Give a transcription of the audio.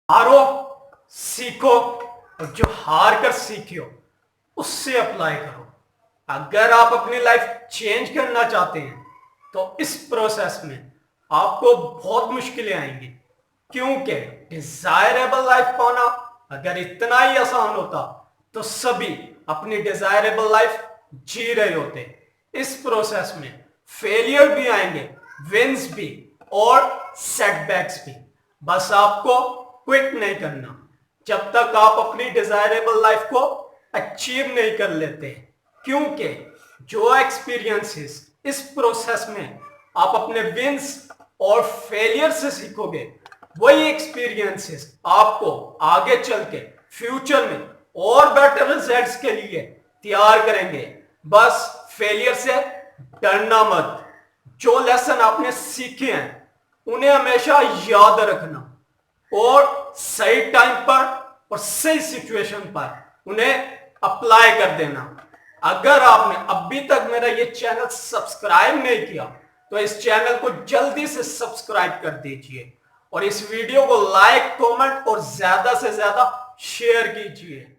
हारो, सीखो और जो हार कर सीखे हो उससे अप्लाई करो। अगर आप अपनी लाइफ चेंज करना चाहते हैं तो इस प्रोसेस में आपको बहुत मुश्किलें आएंगी, क्योंकि डिजायरेबल लाइफ पाना अगर इतना ही आसान होता तो सभी अपनी डिजायरेबल लाइफ जी रहे होते। इस प्रोसेस में फेलियर भी आएंगे, विंस भी और सेटबैक्स भी। बस आपको क्विट नहीं करना जब तक आप अपनी डिजायरेबल लाइफ को अचीव नहीं कर लेते, क्योंकि जो एक्सपीरियंसेस इस प्रोसेस में आप अपने विंस और फेलियर से सीखोगे वही एक्सपीरियंसेस आपको आगे चल के फ्यूचर में और बेटर रिजल्ट्स के लिए तैयार करेंगे। बस फेलियर से डरना मत। जो लेसन आपने सीखे हैं उन्हें हमेशा याद रखना और सही टाइम पर और सही सिचुएशन पर उन्हें अप्लाई कर देना। अगर आपने अभी तक मेरा ये चैनल सब्सक्राइब नहीं किया तो इस चैनल को जल्दी से सब्सक्राइब कर दीजिए और इस वीडियो को लाइक, कमेंट और ज्यादा से ज्यादा शेयर कीजिए।